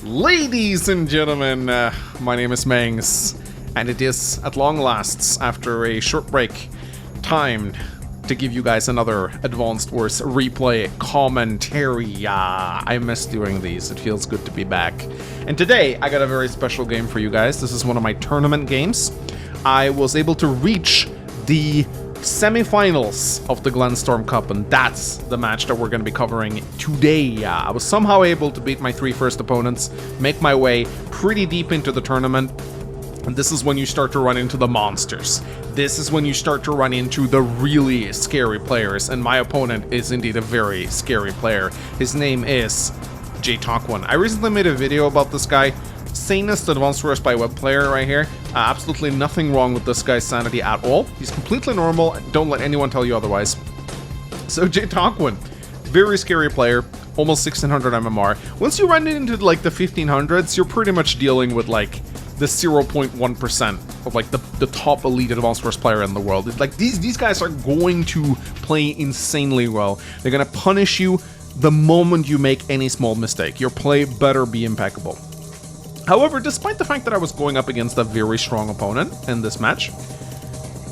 Ladies and gentlemen, my name is Mangs, and it is at long lasts, after a short break, time to give you guys another Advanced Wars replay commentary. I miss doing these, it feels good to be back. And today, I got a very special game for you guys. This is one of my tournament games. I was able to reach the semi-finals of the Glenstorm Cup, and that's the match that we're going to be covering today. I was somehow able to beat my three first opponents, make my way pretty deep into the tournament, and this is when you start to run into the monsters. This is when you start to run into the really scary players, and my opponent is indeed a very scary player. His name is J-Talk1. I recently made a video about this guy. Sanest Advanced Wars by Web player right here. Absolutely nothing wrong with this guy's sanity at all. He's completely normal. Don't let anyone tell you otherwise. So J-Talk1, very scary player. Almost 1600 MMR. Once you run into like the 1500s, you're pretty much dealing with like the 0.1% of like the top elite Advanced Wars player in the world. It's like these guys are going to play insanely well. They're gonna punish you the moment you make any small mistake. Your play better be impeccable. However, despite the fact that I was going up against a very strong opponent in this match,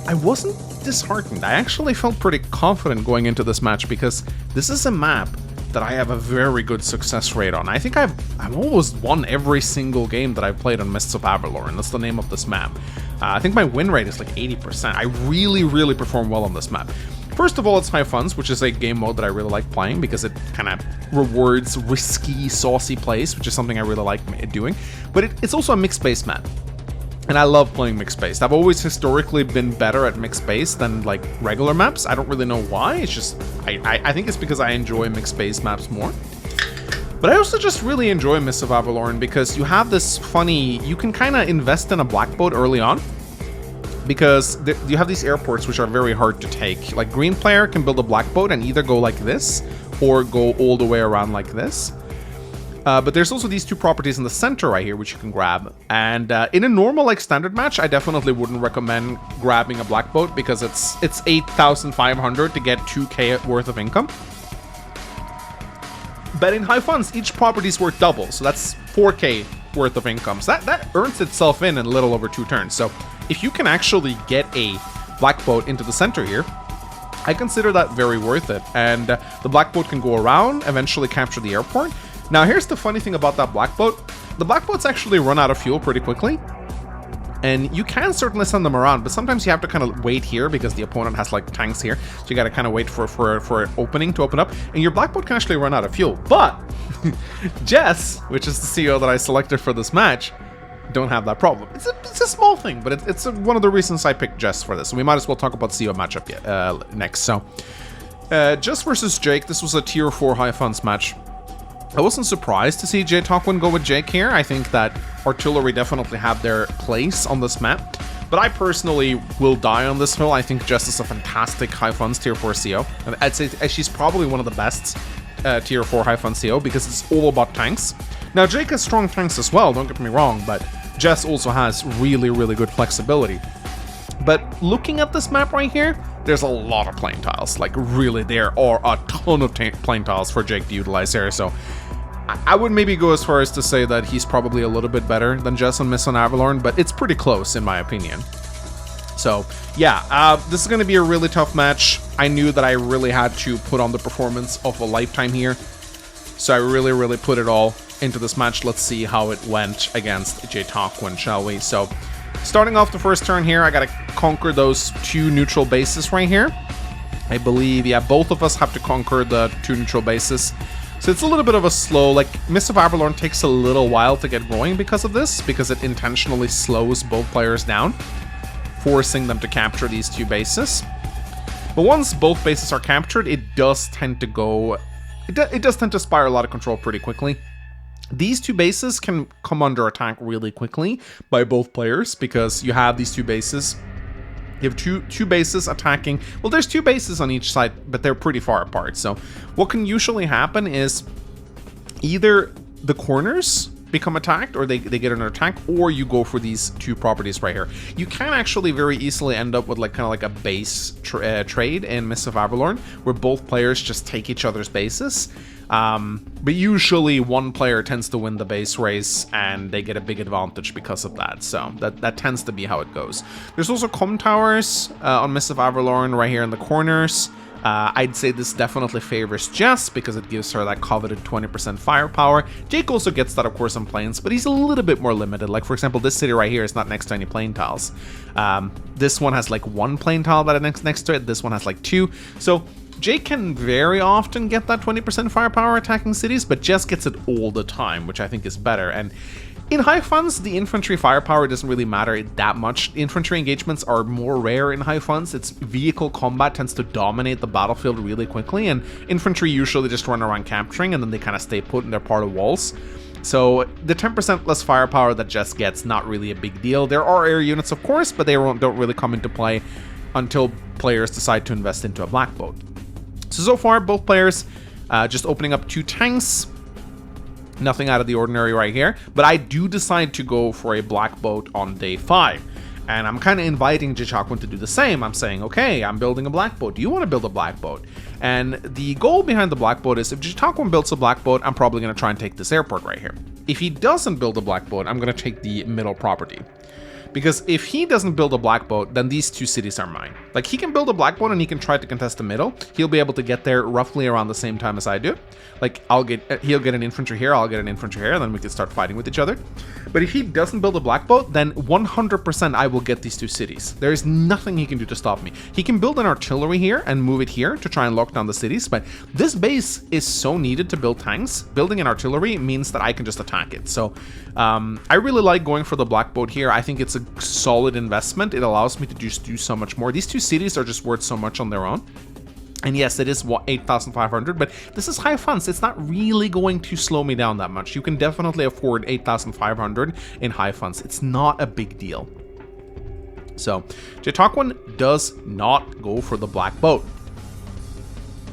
I wasn't disheartened. I actually felt pretty confident going into this match because this is a map that I have a very good success rate on. I think I've almost won every single game that I've played on Mists of Avalorn. That's the name of this map. I think my win rate is like 80%. I really perform well on this map. First of all, it's High Funds, which is a game mode that I really like playing because it kind of rewards risky, saucy plays, which is something I really like doing. But it's also a mixed-based map, and I love playing mixed-based. I've always historically been better at mixed-based than like regular maps. I don't really know why. It's just I think it's because I enjoy mixed-based maps more. But I also just really enjoy Mists of Avalorn because you have this funny, you can kind of invest in a black boat early on, because you have these airports which are very hard to take. Like, green player can build a black boat and either go like this or go all the way around like this. But there's also these two properties in the center right here which you can grab. And in a normal like standard match, I definitely wouldn't recommend grabbing a black boat because it's 8,500 to get 2k worth of income. But in High Funds, each property is worth double, so that's 4k worth of income. So that earns itself in a little over 2 turns. So if you can actually get a black boat into the center here, I consider that very worth it. And the black boat can go around, eventually capture the airport. Now here's the funny thing about that black boat. The black boats actually run out of fuel pretty quickly. And you can certainly send them around, but sometimes you have to kind of wait here because the opponent has like tanks here. So you got to kind of wait for an opening to open up. And your black boat can actually run out of fuel. But Jess, which is the CEO that I selected for this match, don't have that problem. It's a small thing, but it's one of the reasons I picked Jess for this. So we might as well talk about CEO matchup next. So Jess versus Jake. This was a tier 4 High Funds match. I wasn't surprised to see J-Talk1 go with Jake here. I think that artillery definitely have their place on this map. But I personally will die on this hill. I think Jess is a fantastic High Funds tier 4 CO. I'd say she's probably one of the best tier 4 High Funds CO because it's all about tanks. Now Jake has strong tanks as well, don't get me wrong, but Jess also has really good flexibility. But looking at this map right here, there's a lot of plane tiles. Like, really, there are a ton of plane tiles for Jake to utilize here. So I would maybe go as far as to say that he's probably a little bit better than Jess on Mists on Avalorn, but it's pretty close in my opinion. So yeah, this is going to be a really tough match. I knew that I really had to put on the performance of a lifetime here. So I really put it all into this match. Let's see how it went against J-Talk1, shall we? So starting off the first turn here, I gotta conquer those 2 neutral bases right here. I believe, yeah, both of us have to conquer the 2 neutral bases. So it's a little bit of a slow, like, Mists of Avalorn takes a little while to get going because of this, because it intentionally slows both players down, forcing them to capture these 2 bases. But once both bases are captured, it does tend to go, it does tend to spiral a lot of control pretty quickly. These 2 bases can come under attack really quickly by both players because you have these 2 bases. You have two bases attacking. Well, there's 2 bases on each side, but they're pretty far apart. So what can usually happen is either the corners become attacked, or they get an attack, or you go for these two properties right here. You can actually very easily end up with like kind of like a base trade in Mists of Avalorn, where both players just take each other's bases. But usually one player tends to win the base race and they get a big advantage because of that. So that tends to be how it goes. There's also comm towers on Mists of Avalorn right here in the corners. I'd say this definitely favors Jess because it gives her that coveted 20% firepower. Jake also gets that, of course, on planes, but he's a little bit more limited. Like, for example, this city right here is not next to any plane tiles. This one has like one plane tile that is next to it. This one has like two. So Jake can very often get that 20% firepower attacking cities, but Jess gets it all the time, which I think is better. And in high funds, the infantry firepower doesn't really matter that much. Infantry engagements are more rare in high funds. It's vehicle combat tends to dominate the battlefield really quickly, and infantry usually just run around capturing, and then they kind of stay put and they're part of walls. So the 10% less firepower that Jess gets, not really a big deal. There are air units, of course, but they don't really come into play until players decide to invest into a black boat. So far, both players just opening up 2 tanks. Nothing out of the ordinary right here, but I do decide to go for a black boat on day 5. And I'm kind of inviting Jichakwin to do the same. I'm saying, okay, I'm building a black boat. Do you want to build a black boat? And the goal behind the black boat is if Jichakwin builds a black boat, I'm probably going to try and take this airport right here. If he doesn't build a black boat, I'm going to take the middle property. Because if he doesn't build a black boat, then these 2 cities are mine. Like, he can build a black boat and he can try to contest the middle. He'll be able to get there roughly around the same time as I do. Like, he'll get an infantry here, I'll get an infantry here, and then we can start fighting with each other. But if he doesn't build a black boat, then 100% I will get these 2 cities. There is nothing he can do to stop me. He can build an artillery here and move it here to try and lock down the cities, but this base is so needed to build tanks. Building an artillery means that I can just attack it. So I really like going for the black boat here. I think it's a solid investment. It allows me to just do so much more. These 2 cities are just worth so much on their own. And yes, it is 8,500, but this is high funds. It's not really going to slow me down that much. You can definitely afford 8,500 in high funds. It's not a big deal. So, Jichakwin does not go for the black boat,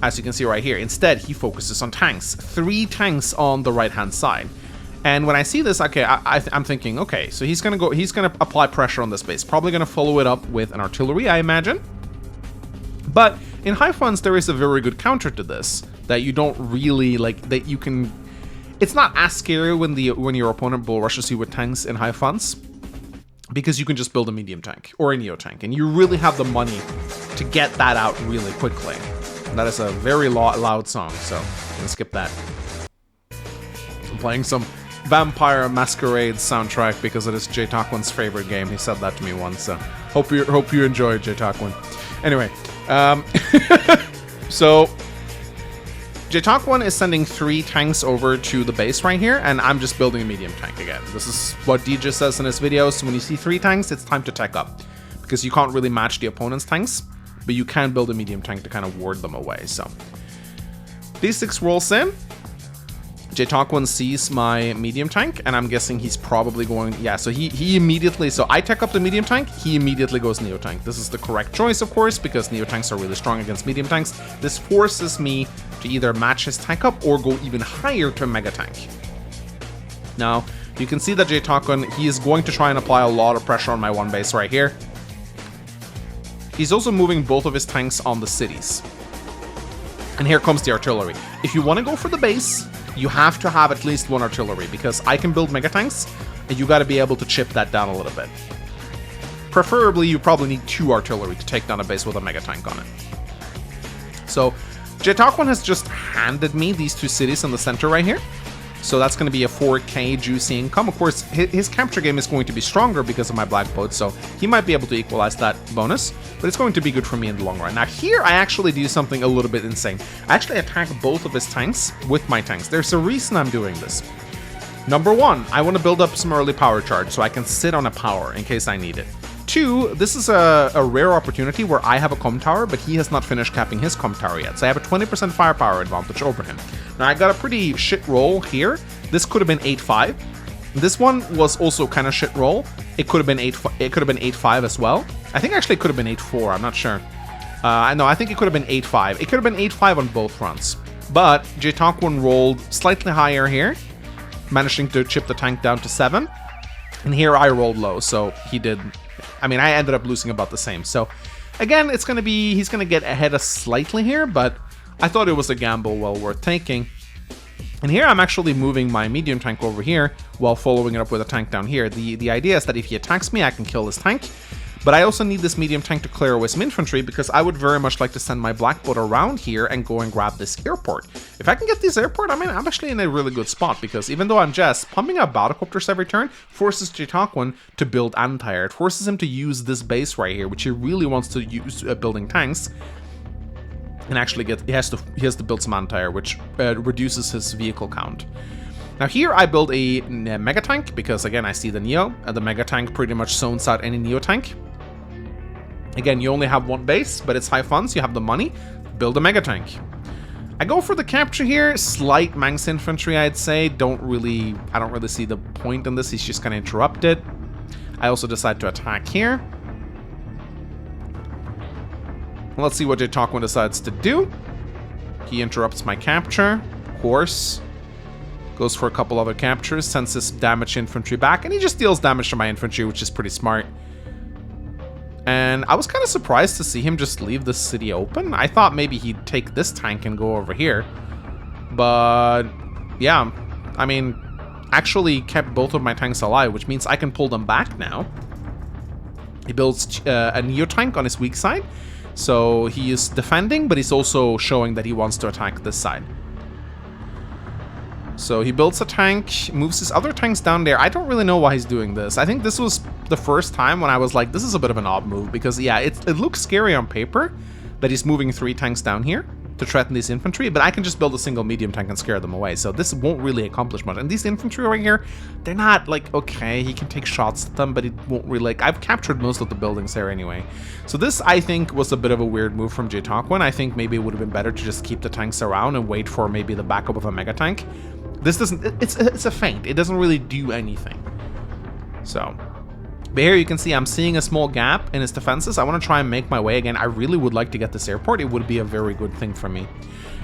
as you can see right here. Instead, he focuses on tanks. 3 tanks on the right-hand side. And when I see this, okay, I'm thinking, okay, so he's gonna apply pressure on this base. Probably gonna follow it up with an artillery, I imagine. But in high funds, there is a very good counter to this that you don't really like. That you can. It's not as scary when your opponent bull rushes you with tanks in high funds, because you can just build a medium tank or a neo tank, and you really have the money to get that out really quickly. And that is a very loud song, so I'm gonna skip that. I'm playing some Vampire Masquerade soundtrack because it is Jichakwin's favorite game. He said that to me once, so hope you enjoyed, Jichakwin. Anyway, so Jichakwin is sending 3 tanks over to the base right here, and I'm just building a medium tank again. This is what DJ says in his videos. So when you see 3 tanks, it's time to tech up, because you can't really match the opponent's tanks, but you can build a medium tank to kind of ward them away. So D6 rolls in. Jichakwin sees my medium tank, and I'm guessing he's probably going, yeah, so he immediately, so I tech up the medium tank, he immediately goes neo tank. This is the correct choice, of course, because neo tanks are really strong against medium tanks. This forces me to either match his tech up or go even higher to a mega tank. Now, you can see that Jichakwin, he is going to try and apply a lot of pressure on my one base right here. He's also moving both of his tanks on the cities. And here comes the artillery. If you want to go for the base, you have to have at least 1 artillery, because I can build mega tanks, and you got to be able to chip that down a little bit. Preferably, you probably need 2 artillery to take down a base with a mega tank on it. So, Jichakwin has just handed me these 2 cities in the center right here. So that's going to be a 4k juicy income. Of course, his capture game is going to be stronger because of my black boat, so he might be able to equalize that bonus, but it's going to be good for me in the long run. Now here, I actually do something a little bit insane. I actually attack both of his tanks with my tanks. There's a reason I'm doing this. Number 1, I want to build up some early power charge so I can sit on a power in case I need it. 2, this is a rare opportunity where I have a comm tower, but he has not finished capping his comm tower yet, so I have a 20% firepower advantage over him. Now, I got a pretty shit roll here. This could have been 8-5. This one was also kind of shit roll. It could have been 8-5 as well. I think actually it could have been 8-4. I'm not sure. No, I think it could have been 8-5. It could have been 8-5 on both fronts. But Jichakwin rolled slightly higher here. managing to chip the tank down to 7. And here I rolled low, so he did... I mean, I ended up losing about the same. So, again, it's going to be... He's going to get ahead slightly here, but I thought it was a gamble well worth taking. And here I'm actually moving my medium tank over here while following it up with a tank down here. The idea is that if he attacks me, I can kill this tank. But I also need this medium tank to clear away some infantry because I would very much like to send my black boat around here and go and grab this airport. If I can get this airport, I mean, I'm actually in a really good spot because even though I'm just pumping out battlecopters every turn, forces Jitaquan to build anti-air. It forces him to use this base right here, which he really wants to use building tanks. And actually he has to build some anti-air, which reduces his vehicle count. Now here I build a mega tank because again I see the Neo. The mega tank pretty much zones out any Neo tank. Again, you only have one base, but it's high funds, you have the money. Build a mega tank. I go for the capture here. Slight Manx infantry, I'd say. I don't really see the point in this. He's just gonna interrupt it. I also decide to attack here. Let's see what Jitaquan decides to do. He interrupts my capture, of course. Goes for a couple other captures, sends his damaged infantry back, and he just deals damage to my infantry, which is pretty smart. And I was kind of surprised to see him just leave the city open. I thought maybe he'd take this tank and go over here. But, yeah, I mean, actually kept both of my tanks alive, which means I can pull them back now. He builds a Neo tank on his weak side. So he is defending, but he's also showing that he wants to attack this side. So he builds a tank, moves his other tanks down there. I don't really know why he's doing this. I think this was the first time when I was like, this is a bit of an odd move. Because, yeah, it looks scary on paper that he's moving 3 tanks down here to threaten these infantry. But I can just build a single medium tank and scare them away. So this won't really accomplish much. And these infantry right here, they're not like, okay, he can take shots at them, but it won't really, like, I've captured most of the buildings there anyway. So this, I think, was a bit of a weird move from Jitaquan. I think maybe it would have been better to just keep the tanks around and wait for maybe the backup of a mega tank. This doesn't, it's a feint. It doesn't really do anything. So, but here you can see I'm seeing a small gap in his defenses. I want to try and make my way again. I really would like to get this airport. It would be a very good thing for me.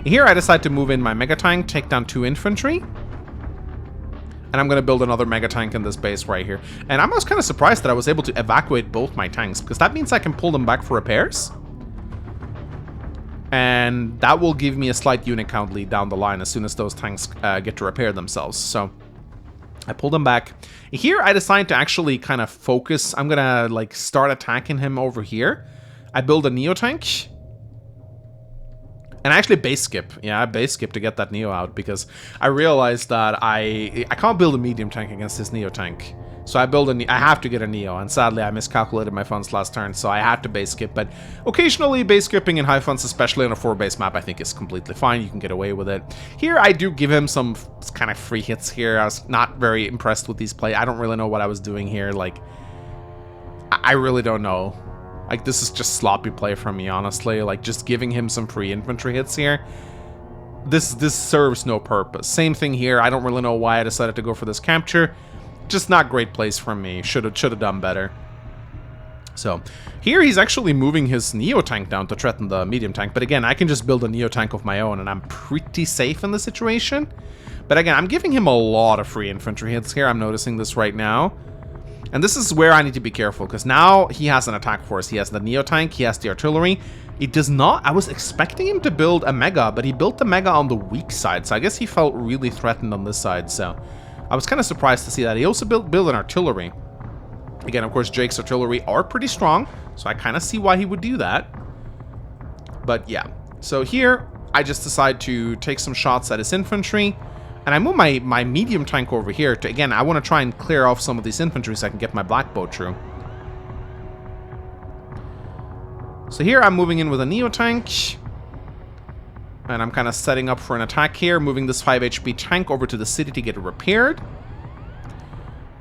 Here I decide to move in my mega tank, take down 2 infantry. And I'm going to build another mega tank in this base right here. And I was kind of surprised that I was able to evacuate both my tanks, because that means I can pull them back for repairs. And that will give me a slight unit count lead down the line as soon as those tanks get to repair themselves. So I pull them back. Here I decide to actually kind of focus. I'm gonna like start attacking him over here. I build a Neo tank. And I actually base skip. Yeah, I base skip to get that Neo out because I realized that I can't build a medium tank against this Neo tank. So I have to get a Neo, and sadly I miscalculated my funds last turn, so I had to base skip. But occasionally base skipping in high funds, especially on a 4-base map, I think is completely fine. You can get away with it. Here I do give him some kind of free hits here. I was not very impressed with these plays. I don't really know what I was doing here. Like, I really don't know. Like, this is just sloppy play from me, honestly. Like, just giving him some free infantry hits here. This serves no purpose. Same thing here. I don't really know why I decided to go for this capture. Just not great plays from me. Should have done better. So here he's actually moving his Neo tank down to threaten the medium tank. But again, I can just build a Neo tank of my own and I'm pretty safe in the situation. But again, I'm giving him a lot of free infantry hits here. I'm noticing this right now. And this is where I need to be careful, because now he has an attack force. He has the Neo tank, he has the artillery. It does not... I was expecting him to build a mega, but he built the mega on the weak side. So I guess he felt really threatened on this side, so... I was kind of surprised to see that. He also built an artillery. Again, of course, Jake's artillery are pretty strong, so I kind of see why he would do that. But yeah, so here, I just decide to take some shots at his infantry, and I move my medium tank over here to, again, I want to try and clear off some of these infantry so I can get my black boat through. So here, I'm moving in with a Neo tank. And I'm kind of setting up for an attack here, moving this 5 HP tank over to the city to get it repaired.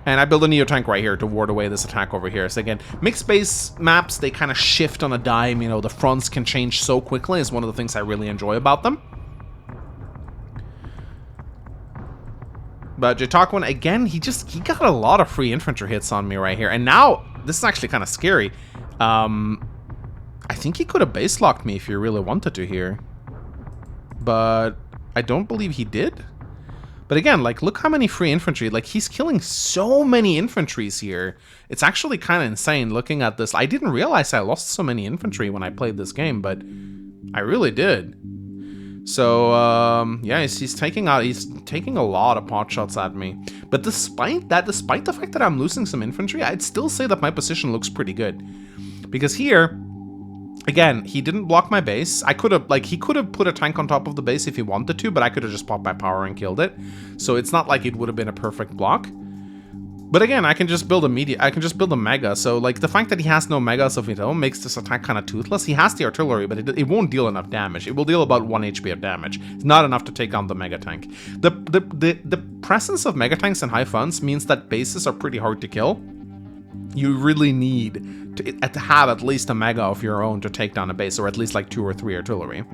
And I build a Neo tank right here to ward away this attack over here. So again, mixed base maps, they kind of shift on a dime. You know, the fronts can change so quickly. It's one of the things I really enjoy about them. But Jitaquan, again, he got a lot of free infantry hits on me right here. And now, this is actually kind of scary. I think he could have base locked me if he really wanted to here. But I don't believe he did. But again, like, look how many free infantry. Like, he's killing so many infantries here. It's actually kind of insane looking at this. I didn't realize I lost so many infantry when I played this game, but I really did. So, yeah, he's taking a lot of pot shots at me. But despite the fact that I'm losing some infantry, I'd still say that my position looks pretty good. Because here, again, he didn't block my base. I could have, like, he could have put a tank on top of the base if he wanted to, but I could have just popped my power and killed it. So it's not like it would have been a perfect block. But again, I can just build a mega. So, like, the fact that he has no megas of his own makes this attack kind of toothless. He has the artillery, but it won't deal enough damage. It will deal about 1 HP of damage. It's not enough to take on the mega tank. The presence of mega tanks in high funds means that bases are pretty hard to kill. You really need to have at least a mega of your own to take down a base, or at least like 2 or 3 artillery.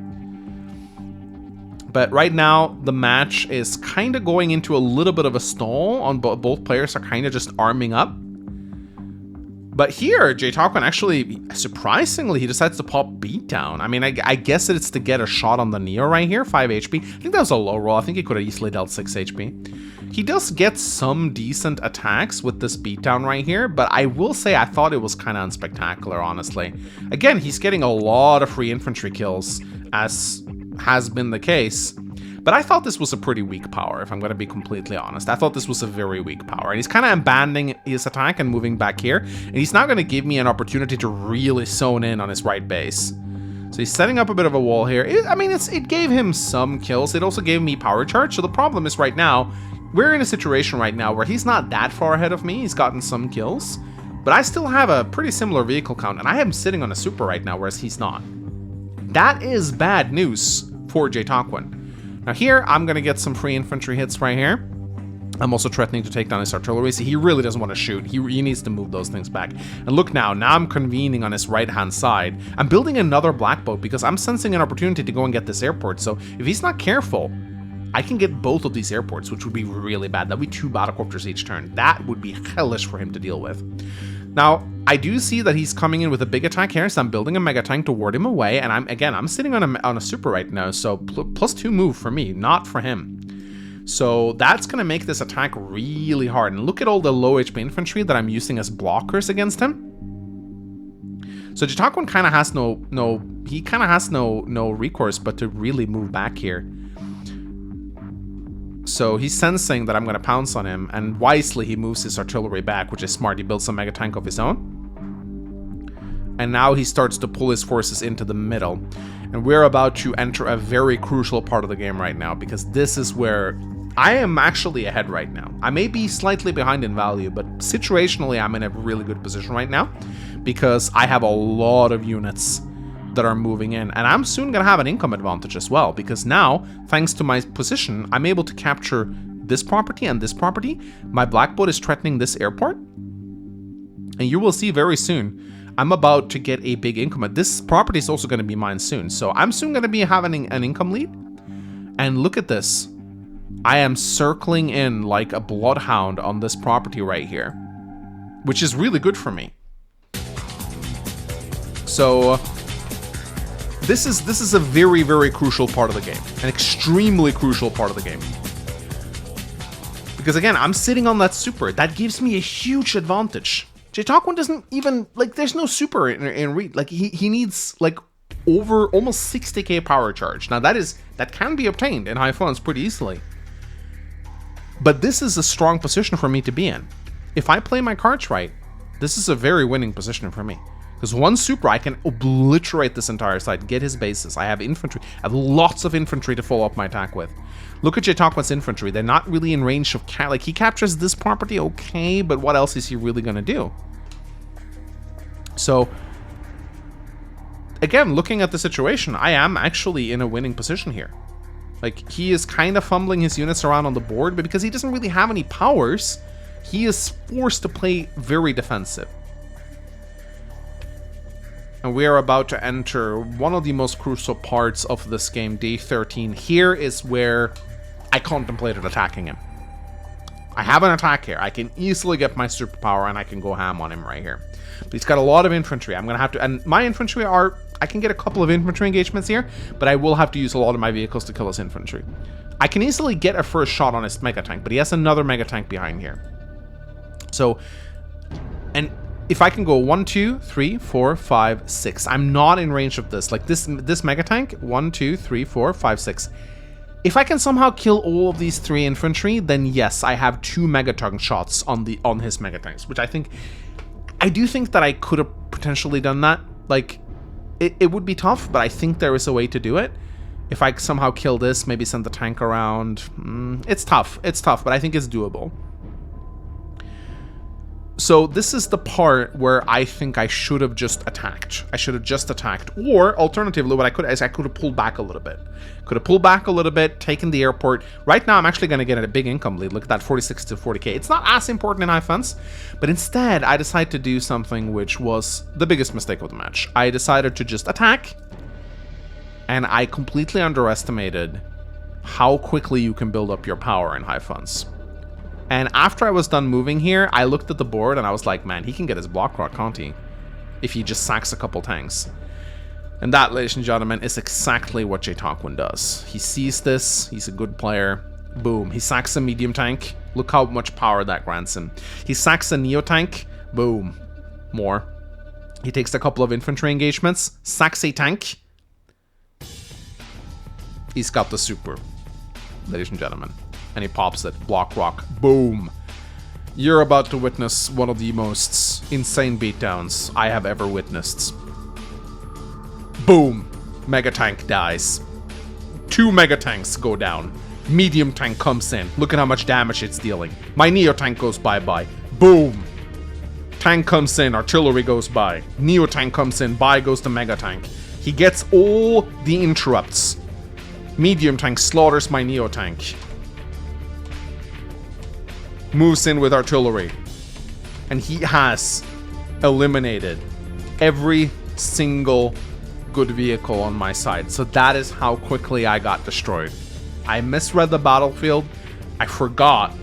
But right now, the match is kind of going into a little bit of a stall. On both players are kind of just arming up. But here, J-Talkman actually, surprisingly, he decides to pop Beatdown. I mean, I guess it's to get a shot on the Neo right here, 5 HP. I think that was a low roll. I think he could have easily dealt 6 HP. He does get some decent attacks with this Beatdown right here, but I will say I thought it was kind of unspectacular, honestly. Again, he's getting a lot of free infantry kills, as has been the case. But I thought this was a pretty weak power, if I'm going to be completely honest. I thought this was a very weak power. And he's kind of abandoning his attack and moving back here. And he's not going to give me an opportunity to really zone in on his right base. So he's setting up a bit of a wall here. It gave him some kills. It also gave me power charge. So the problem is right now, we're in a situation right now where he's not that far ahead of me. He's gotten some kills. But I still have a pretty similar vehicle count. And I am sitting on a super right now, whereas he's not. That is bad news for J-Talkwan. Now here, I'm going to get some free infantry hits right here. I'm also threatening to take down his artillery. See, he really doesn't want to shoot. He needs to move those things back. And look now I'm convening on his right-hand side. I'm building another black boat because I'm sensing an opportunity to go and get this airport. So if he's not careful, I can get both of these airports, which would be really bad. That would be 2 battlecopters each turn. That would be hellish for him to deal with. Now, I do see that he's coming in with a big attack here, so I'm building a mega tank to ward him away, and I'm sitting on a super right now, so +2 move for me, not for him. So that's going to make this attack really hard. And look at all the low HP infantry that I'm using as blockers against him. So J-Talkwan kind of has no recourse but to really move back here. So he's sensing that I'm going to pounce on him, and wisely he moves his artillery back, which is smart. He builds a mega tank of his own. And now he starts to pull his forces into the middle. And we're about to enter a very crucial part of the game right now, because this is where I am actually ahead right now. I may be slightly behind in value, but situationally I'm in a really good position right now, because I have a lot of units that are moving in, and I'm soon gonna have an income advantage as well, because now, thanks to my position, I'm able to capture this property and this property. My black boat is threatening this airport, and you will see very soon I'm about to get a big income. This property is also going to be mine soon, so I'm soon going to be having an income lead. And look at this, I am circling in like a bloodhound on this property right here, which is really good for me. So this is a very, very crucial part of the game. An extremely crucial part of the game. Because again, I'm sitting on that super. That gives me a huge advantage. J-Talkwan doesn't even, like, there's no super in read. Like, he needs, like, over almost 60k power charge. Now, that can be obtained in high funds pretty easily. But this is a strong position for me to be in. If I play my cards right, this is a very winning position for me. Because one super, I can obliterate this entire side, get his bases. I have infantry. I have lots of infantry to follow up my attack with. Look at J-Talkwan's infantry. They're not really in range of... like, he captures this property, okay, but what else is he really going to do? So, again, looking at the situation, I am actually in a winning position here. Like, he is kind of fumbling his units around on the board, but because he doesn't really have any powers, he is forced to play very defensive. And we are about to enter one of the most crucial parts of this game, day 13. Here is where I contemplated attacking him. I have an attack here. I can easily get my superpower and I can go ham on him right here. But he's got a lot of infantry. I'm going to have to... and my infantry are... I can get a couple of infantry engagements here, but I will have to use a lot of my vehicles to kill his infantry. I can easily get a first shot on his Mega Tank, but he has another Mega Tank behind here. So, and if I can go 1, 2, 3, 4, 5, 6, I'm not in range of this. Like this Mega Tank, 1, 2, 3, 4, 5, 6. If I can somehow kill all of these 3 infantry, then yes, I have 2 Megaton shots on his Mega Tanks, which I do think that I could have potentially done that. Like, it would be tough, but I think there is a way to do it. If I somehow kill this, maybe send the tank around. It's tough, but I think it's doable. So this is the part where I think I should have just attacked. I should have just attacked. Or, alternatively, what I could is I could have pulled back a little bit. Could have pulled back a little bit, taken the airport. Right now, I'm actually going to get a big income lead. Look at that, 46 to 40k. It's not as important in high fence, but instead, I decided to do something which was the biggest mistake of the match. I decided to just attack, and I completely underestimated how quickly you can build up your power in high fence. And after I was done moving here, I looked at the board and I was like, man, he can get his block rock, can't he? If he just sacks a couple tanks. And that, ladies and gentlemen, is exactly what J-Talkwin does. He sees this, he's a good player. Boom, he sacks a medium tank. Look how much power that grants him. He sacks a neo tank. Boom, more. He takes a couple of infantry engagements, sacks a tank. He's got the super, ladies and gentlemen. And he pops it. Block rock. Boom. You're about to witness one of the most insane beatdowns I have ever witnessed. Boom. Mega tank dies. 2 mega tanks go down. Medium tank comes in. Look at how much damage it's dealing. My neo tank goes bye-bye. Boom. Tank comes in. Artillery goes by. Neo tank comes in. By goes the mega tank. He gets all the interrupts. Medium tank slaughters my neo tank. Moves in with artillery, and he has eliminated every single good vehicle on my side. So that is how quickly I got destroyed. I misread the battlefield. I forgot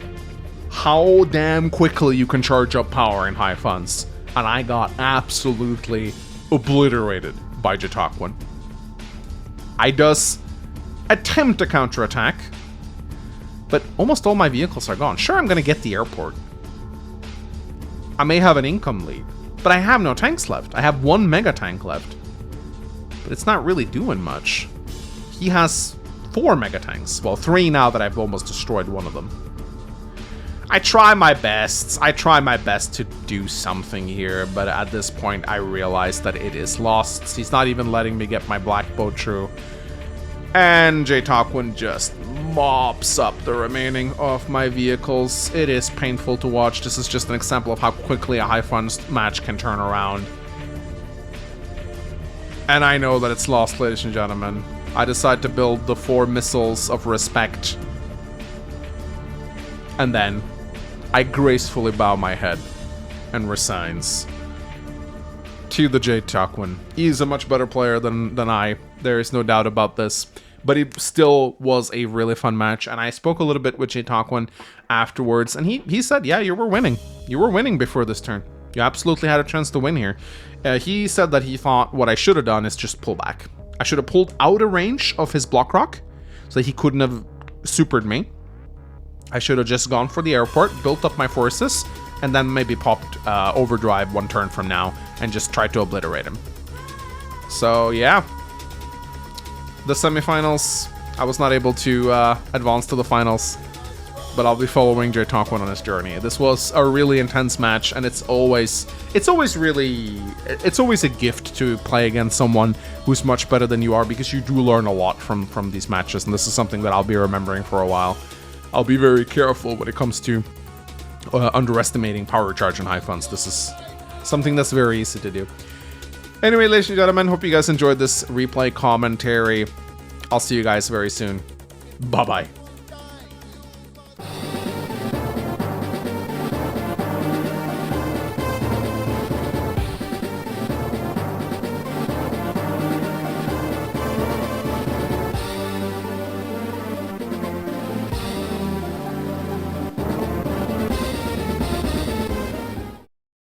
how damn quickly you can charge up power in high funds, and I got absolutely obliterated by J-Talkwin. I does attempt to counterattack, but almost all my vehicles are gone. Sure, I'm going to get the airport. I may have an income lead, but I have no tanks left. I have 1 mega tank left, but it's not really doing much. He has 4 mega tanks. Well, 3 now that I've almost destroyed one of them. I try my best. I try my best to do something here, but at this point, I realize that it is lost. He's not even letting me get my black bow through. And J-Talkwin just mops up the remaining of my vehicles. It is painful to watch. This is just an example of how quickly a high funds match can turn around. And I know that it's lost, ladies and gentlemen. I decide to build the 4 missiles of respect. And then I gracefully bow my head and resigns to the J-Talkwin. He's a much better player than I. There is no doubt about this. But it still was a really fun match, and I spoke a little bit with J-Talkwin afterwards, and he said, yeah, you were winning. You were winning before this turn. You absolutely had a chance to win here. He said that he thought what I should have done is just pull back. I should have pulled out of range of his block rock, so that he couldn't have supered me. I should have just gone for the airport, built up my forces, and then maybe popped overdrive 1 turn from now, and just tried to obliterate him. So, yeah. The semifinals, I was not able to advance to the finals, but I'll be following J-Talkwin on his journey. This was a really intense match, and it's always a gift to play against someone who's much better than you are, because you do learn a lot from these matches, and this is something that I'll be remembering for a while. I'll be very careful when it comes to underestimating power charge in high funds. This is something that's very easy to do. Anyway, ladies and gentlemen, hope you guys enjoyed this replay commentary. I'll see you guys very soon. Bye-bye.